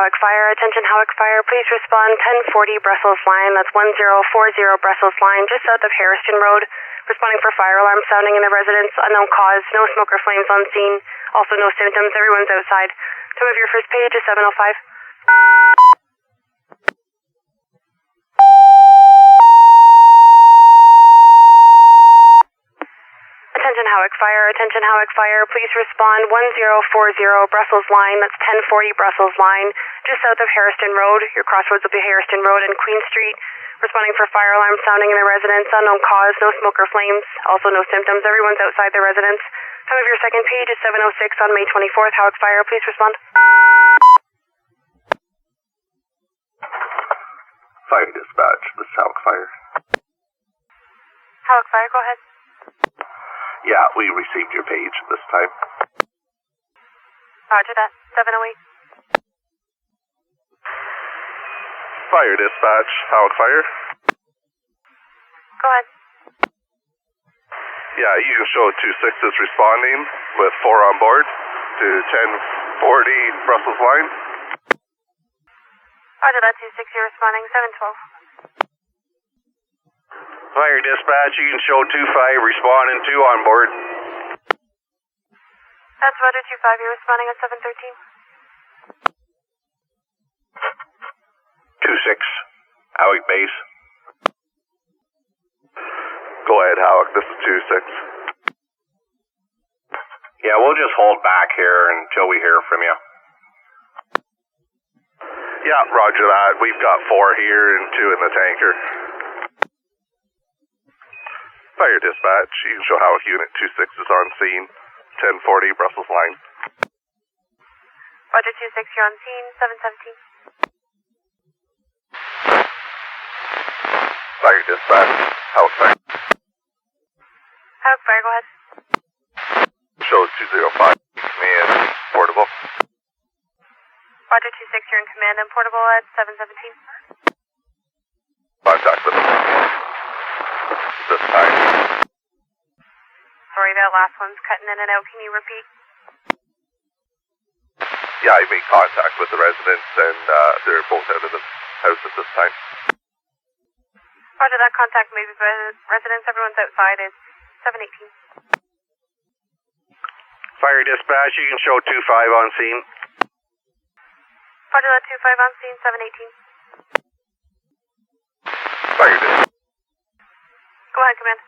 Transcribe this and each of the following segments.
Howick Fire. Attention Howick Fire. Please respond 1040 Brussels line. That's 1040 Brussels line, just south of Harriston Road. Responding for fire alarm sounding in the residence. Unknown cause. No smoke or flames on scene. Also no symptoms. Everyone's outside. Time of your first page is 7:05. Attention Howick Fire. Attention Howick Fire. Please respond 1040 Brussels line. That's 1040 Brussels line, just south of Harriston Road. Your crossroads will be Harriston Road and Queen Street. Responding for fire alarm sounding in the residence. Unknown cause. No smoke or flames. Also no symptoms. Everyone's outside the residence. Time of your second page is 7:06 on May 24th. Howick Fire. Please respond. Fire dispatch. This is Howick Fire. Howick Fire. Go ahead. Yeah, we received your page this time. Roger that. 7:08. Fire dispatch. Howick Fire. Go ahead. Yeah, you can show 26 is responding with 4 on board to 1040 Brussels line. Roger that. 26. You're responding. 7:12. Fire dispatch, you can show 25 responding, 2 on board. That's Roger 25. You're responding at 7:13. 26. Howick base. Go ahead, Howick. This is 26. Yeah, we'll just hold back here until we hear from you. Yeah, roger that. We've got 4 here and 2 in the tanker. Fire dispatch. You can show Howick unit 26 is on scene. 1040 Brussels line. Roger 26. You're on scene. 7:17. Fire dispatch. Howick Fire. Howick Fire. Go ahead. Shows 205. Command portable. Roger 26. You're in command and portable at 7:17. Contact with them. This time. Sorry, that last one's cutting in and out. Can you repeat? Yeah, I made contact with the residents and they're both out of the house at this time. Roger that. Contact maybe residents. Everyone's outside. It's 7:18. Fire dispatch, you can show 25 on scene. Roger that. 25 on scene. 7:18. Fire dispatch. Go ahead, command.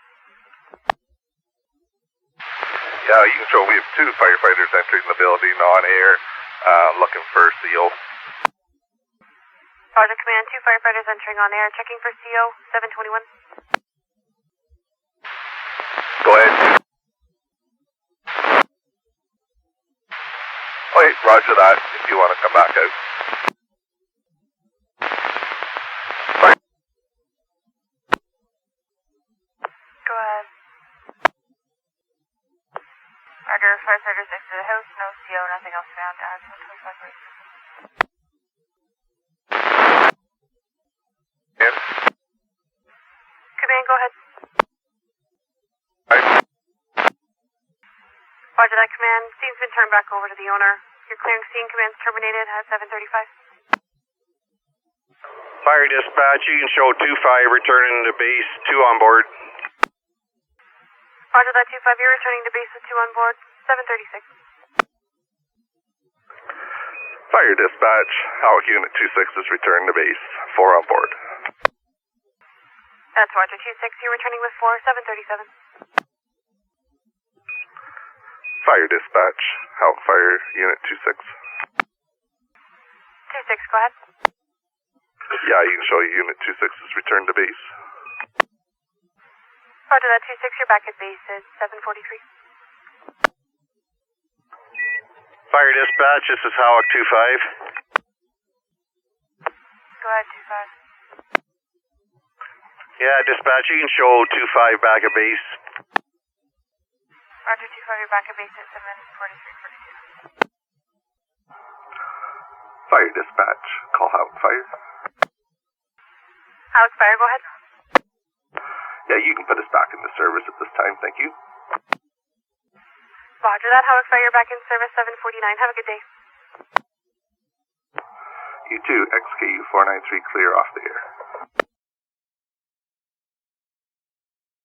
Yeah, you can show we have 2 firefighters entering the building on air, looking for CO. Roger, command. 2 firefighters entering on air. Checking for CO. 7:21. Go ahead. Okay, roger that, if you want to come back out. Fire. Go ahead. Roger, firefighters next to the house. No CO. Nothing else found. 25 races. Yes. Command, go ahead. Fire. Roger that, command. Scene's been turned back over to the owner. You're clearing scene. Command's terminated at 7:35. Fire dispatch, you can show 25 returning to base, 2 on board. Roger that, 25. You're returning to base with 2 on board. 7:36. Fire dispatch. Howick unit 26 is returned to base. 4 on board. That's Roger 26. You're returning with 4. 7:37. Fire dispatch. Howick Fire unit 26. 26. Go ahead. Yeah, you can show unit 26 is returned to base. Roger that, 26. You're back at base at 7:43. Fire dispatch, this is Howick 25. Go ahead, 25. Yeah, dispatch, you can show 25 back at base. Roger 25. You're back at base at 7:43:42. Fire dispatch. Call Howick Fire. Howick Fire, go ahead. Yeah, you can put us back into service at this time, thank you. Roger that, Howick Fire. You're back in service 7:49. Have a good day. You too, XKU 493 clear off the air.